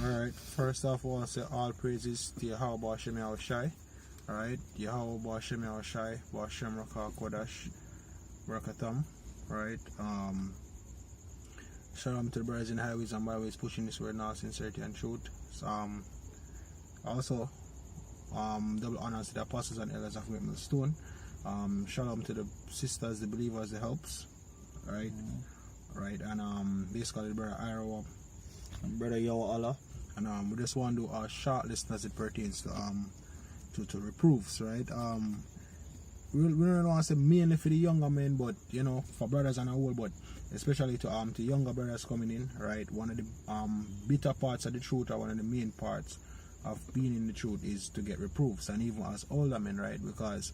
Alright, first off, I want to say all praises to Yahweh Shem Shai. Alright, Yahweh Shem Shai, Bashem Raka Kodash, Rakatam. Right, shout out to the brothers in highways and byways pushing this word now, sincerity and truth. So, also, double honors to the apostles and elders of Millstone. Shout out to the sisters, the believers, the helps. Right, right, and basically the brother Ira and brother Yo Allah. And we just want to do a short list as it pertains to reproofs, right? We don't want to say mainly for the younger men, but you know, for brothers and a whole, but especially to younger brothers coming in, right? One of the bitter parts of the truth, or one of the main parts of being in the truth, is to get reproofs, and even as older men, right? Because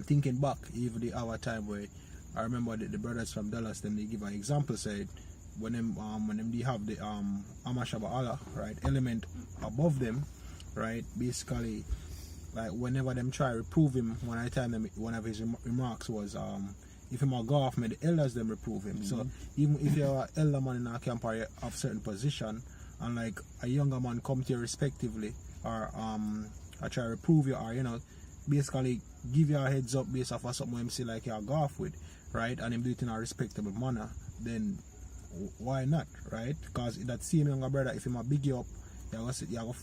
thinking back, even our time where I remember the brothers from Dallas, them they give an example, said when them they have the Amashaba Allah, right, element above them, right, basically, like whenever them try to reprove him, one of his remarks was if him a go off me, the elders them reprove him. So even if you're an elder man in a camp or you have certain position, and like a younger man come to you respectively, or I try to reprove you, or you know, basically give you a heads up based off of something him see like you go off with, right, and him do it in a respectable manner, then why not, right? Because that same younger brother, if him a big you up, you go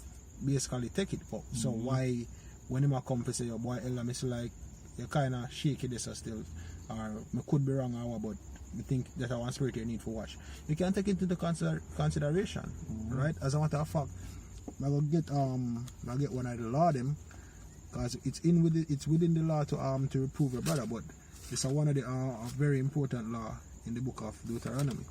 basically take it up. So why when him a come to say your boy elder, me say like you kind of shaky this still, or me could be wrong or what, but I think that one spirit you need to watch. You can take it into consideration, right? As a matter of fact, I will get one of the law them, because it's within the law to reprove your brother, but it's one of the very important law in the book of Deuteronomy,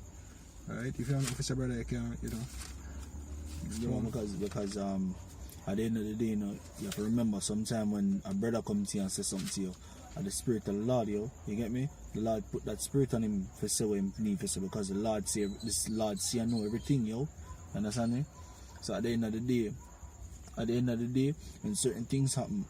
right? If you're an officer brother, you can, you know. Because at the end of the day, you know, you have to remember sometime when a brother comes to you and says something to you, and the spirit of the Lord, you get me? The Lord put that spirit on him for say what him need for say, because the Lord say, this Lord see and know everything, you understand me? So at the end of the day, when certain things happen,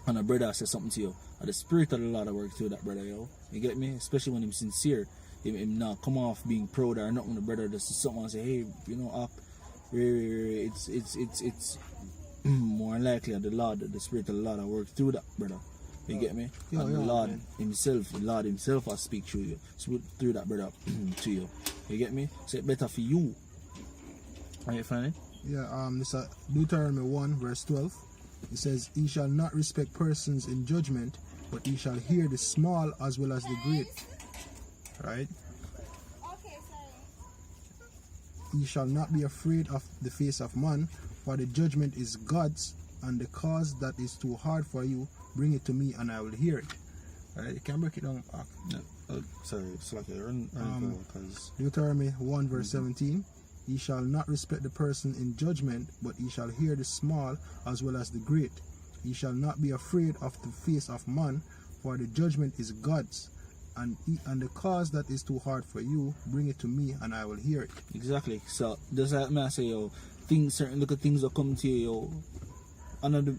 and a brother says something to you, and the spirit of the Lord work through that brother, you get me? Especially when him sincere, him not come off being proud or nothing. The brother just see something and say, hey, you know, it's more likely that the spirit of the Lord work through that brother. You get me? And the Lord himself will speak through you, through that brother to you. You get me? So it's better for you. Are you finding? Yeah, this is Deuteronomy 1 verse 12. It says, "Ye shall not respect persons in judgment, but ye shall hear the small as well as the great." Right? Ye shall not be afraid of the face of man, for the judgment is God's, and the cause that is too hard for you, bring it to me, and I will hear it. Right? You can break it down back. No. Sorry, it's like a run because Deuteronomy 1 verse 17. Ye shall not respect the person in judgment, but ye shall hear the small as well as the great. Ye shall not be afraid of the face of man, for the judgment is God's, and the cause that is too hard for you, bring it to me, and I will hear it. Exactly. So does that mean I say, yo, certain little things that come to you, yo, another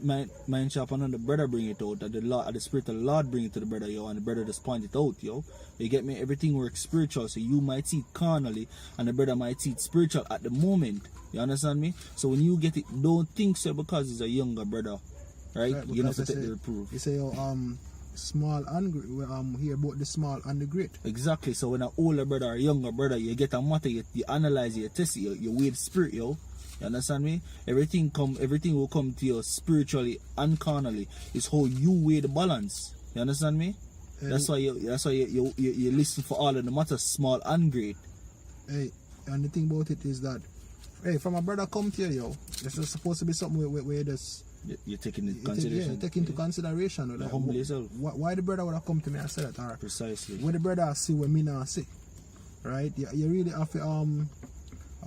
mind shop, another brother bring it out, that the spirit of the Lord bring it to the brother, yo, and the brother just point it out, yo. You get me? Everything works spiritual, so you might see it carnally, and the brother might see it spiritual at the moment. You understand me? So when you get it, don't think so because he's a younger brother, right? You have to take the reproof. You say, yo, small and great. Hear about the small and the great. Exactly. So when an older brother or younger brother, you get a matter, you analyze it, you test it, you weigh the spirit, yo. You understand me? Everything will come to you spiritually and carnally. It's how you weigh the balance. You understand me? That's why you listen for all of the matters, small and great. Hey, and the thing about it is that, hey, from a brother come to you, yo, it's just supposed to be something where you just you're taking into consideration. Take into consideration. Like, humble yourself. Why the brother would have come to me and said that? Or precisely. When the brother see what me not see, right? You really have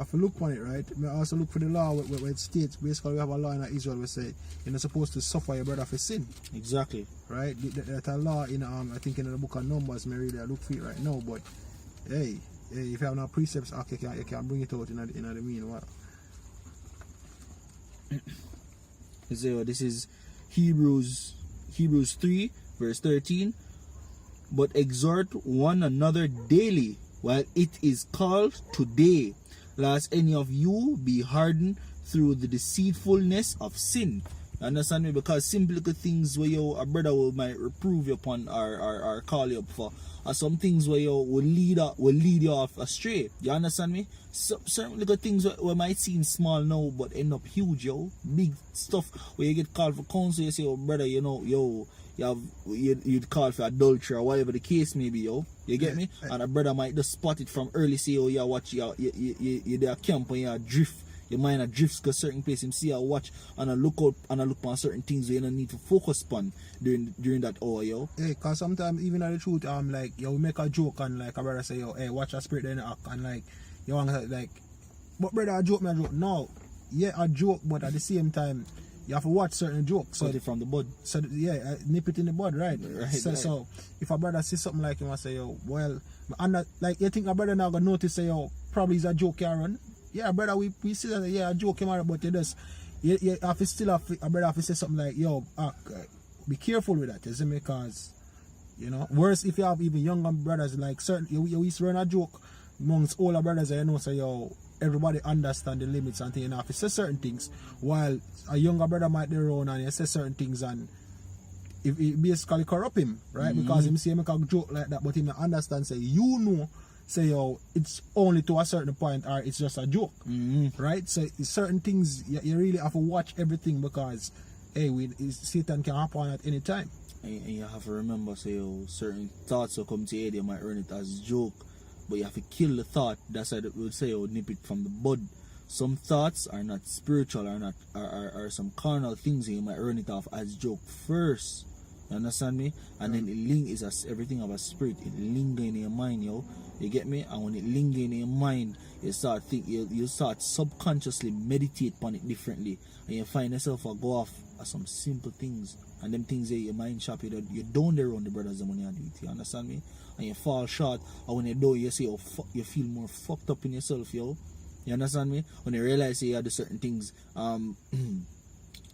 to look on it, right? I also look for the law where it states, basically we have a law in Israel where say you're not supposed to suffer your brother for sin. Exactly. Right? That a law in I think in the book of Numbers, me really I look for it right now, but hey, if you have no precepts, okay, you can bring it out in the meanwhile. So this is Hebrews 3 verse 13. But exhort one another daily while it is called today, lest any of you be hardened through the deceitfulness of sin. You understand me? Because simple little things where a brother might reprove you upon or call you up for, are some things where will lead you off astray. You understand me? Certain little things where might seem small now but end up huge, big stuff where you get called for counsel. You say, oh brother, you'd call for adultery or whatever the case may be, you get me? And a brother might just spot it from early, say, oh yeah, watch you there camp and you drift. Your mind drifts to a certain place. Him see a watch and a look out and a look on certain things you don't need to focus upon during that hour, Hey, cause sometimes even at the truth, like we make a joke and like a brother say, hey, watch a spirit then act, and like you want to like, but brother, a joke. No, yeah, a joke, but at the same time you have to watch certain jokes. So from the bud. So yeah, nip it in the bud, right? Right. So if a brother see something like him and say, well, and that, like you think a brother now gonna notice say, probably is a joke you run. Yeah, brother, we see that, yeah, a joke him out, but you have to still a brother have to say something like, be careful with that, you see me, because, worse if you have even younger brothers, like certain, you used to run a joke amongst older brothers, and say, everybody understand the limits and things, you have to say certain things, while a younger brother might be around and you say certain things, and if it basically corrupt him, right, because him say make a joke like that, but he may understand, say, say it's only to a certain point or it's just a joke, right? So certain things you really have to watch everything, because Satan can happen at any time, and you have to remember, say, certain thoughts will come to you, they might run it as a joke, but you have to kill the thought. That's why they would say, nip it from the bud. Some thoughts are not spiritual, are some carnal things, and you might run it off as joke first. You understand me? And then it is everything of a spirit. It linger in your mind, You get me? And when it linger in your mind, you start subconsciously meditate upon it differently, and you find yourself go off at some simple things, and them things your mind sharp. You don't around the brothers when you do it. You understand me? And you fall short, and when you do, you say, you feel more fucked up in yourself, You understand me? When you realize you do certain things,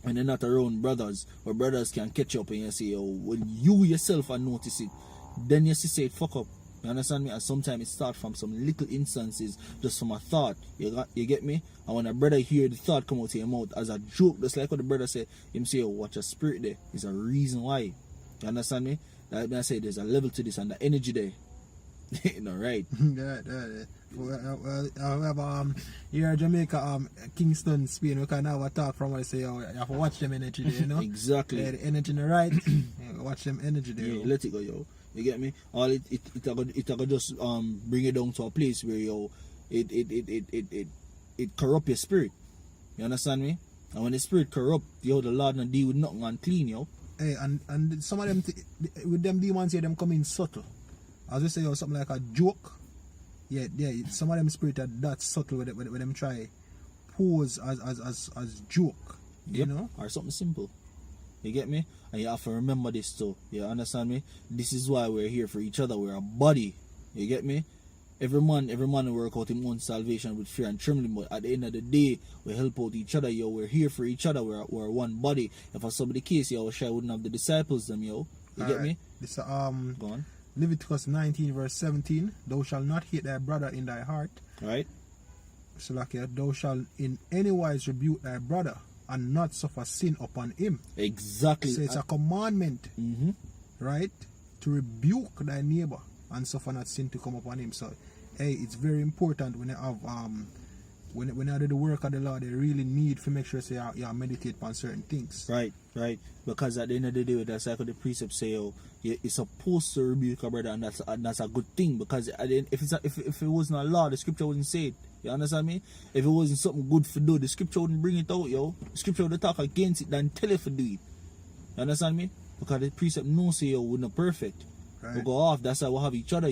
when you're not around brothers, where brothers can catch up and you say, when you yourself notice it, then you say it fuck up. You understand me? And sometimes it starts from some little instances, just from a thought. You get me? And when a brother hear the thought come out of your mouth as a joke, just like what the brother said, him say, watch a spirit there. There's a reason why. You understand me? Like I say, there's a level to this and the energy there. Right? Yeah. We have here in Jamaica, Kingston, Spain. We can have a talk from where I say, you have to watch them energy there, Exactly. The energy in the right. Watch them energy there. Yeah, let it go, You get me? All it just bring it down to a place where it corrupt your spirit. You understand me? And when the spirit corrupt, the Lord not deal with nothing unclean, Hey, and some of them with them demons here, them come in subtle. As we say, something like a joke. Yeah, some of them spirit are that subtle when them try pose as joke. You know? Or something simple. You get me? And you have to remember this too. You understand me? This is why we're here for each other. We're a body. You get me? Every man will work out his own salvation with fear and trembling, but at the end of the day, we help out each other, We're here for each other. We're one body. If I saw the case, I wish I wouldn't have the disciples them, You get me? This Go on. Leviticus 19 verse 17. Thou shalt not hate thy brother in thy heart. Right. So like thou shalt in any wise rebuke thy brother, and not suffer sin upon him. Exactly. So it's a commandment, right, to rebuke thy neighbor and suffer not sin to come upon him. So, it's very important when you have when you do the work of the Lord, they really need to make sure you meditate on certain things. Right. Because at the end of the day, that's like what the precepts say, you're supposed to rebuke a brother, and that's a good thing. Because at the end, if it wasn't a law, the scripture wouldn't say it. You understand me? If it wasn't something good for do, the scripture wouldn't bring it out, The scripture would talk against it than tell it to do it. You understand me? Because the precept knows say we're not perfect. Right. We go off. That's how we have each other,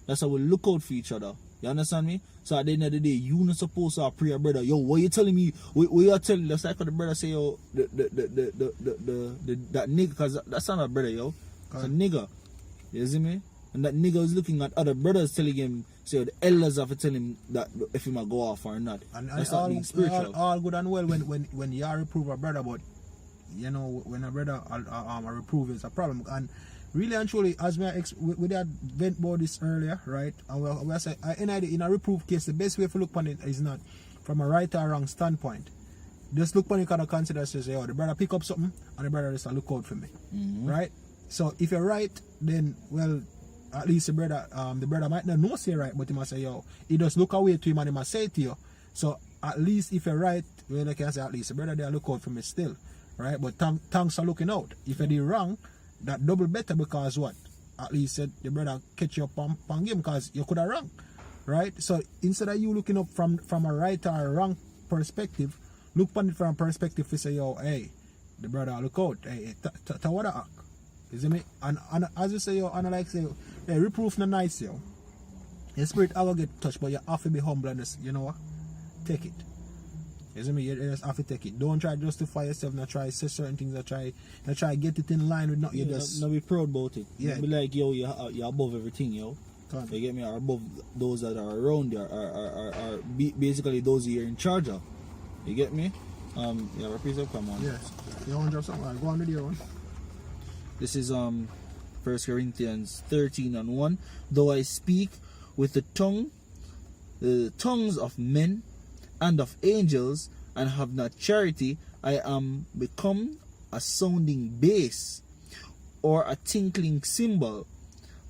That's how we look out for each other. You understand me? So at the end of the day, you not supposed to pray a brother. What you telling me? What you are telling? That's like what the brother say, that nigga, because that's not a brother, It's a nigga. You see me? And that nigga is looking at other brothers telling him, the elders have to tell him that if he might go off or not. And that's not being spiritual. All good and well when you reprove a brother, but when a brother reprove is a problem. And really and truly, as we had vent about this earlier, right? And we say in a reproof case, the best way to look on it is not from a right or wrong standpoint. Just look on it kind of consider says, yo, the brother pick up something and the brother just look out for me. Right? So if you're right, then well, at least the brother might not know say right, but he must say, yo, he just look away to him and he must say to you. So at least if you're right, well, I can say at least the brother there look out for me still. Right? But thanks for looking out. If you did wrong, that double better because what? At least the brother catch you up on game because you could have wrong. Right? So instead of you looking up from a right or a wrong perspective, look on it from a perspective to say, yo, hey, the brother look out. Hey, what a act. You see me? And as you say, yo, and I like say, hey, reproof not nice, yo. Your spirit will get touched, but you have to be humble and just, you know what? Take it. You see me? You just have to take it. Don't try to justify yourself, not try to say certain things, not try to get it in line with not you just. Not be proud about it. Yeah. Be like, yo, you're above everything, yo. You get me? Or above those that are around you, are basically those you're in charge of. You get me? Yeah, repeat up, come on. Yes. You want to drop something? Go on with your one. This is 1 Corinthians 13:1. Though I speak with the tongues of men and of angels, and have not charity, I am become a sounding bass or a tinkling cymbal.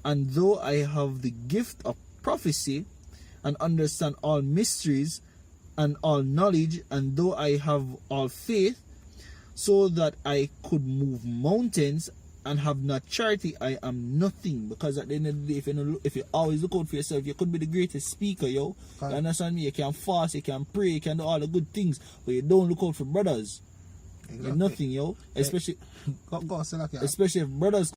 And though I have the gift of prophecy and understand all mysteries and all knowledge, and though I have all faith, so that I could move mountains, and have not charity, I am nothing. Because at the end of the day, if you always look out for yourself, you could be the greatest speaker, yo. You understand me? You can fast, you can pray, you can do all the good things, but you don't look out for brothers. Exactly. You're nothing, yo. Especially, go, especially if brothers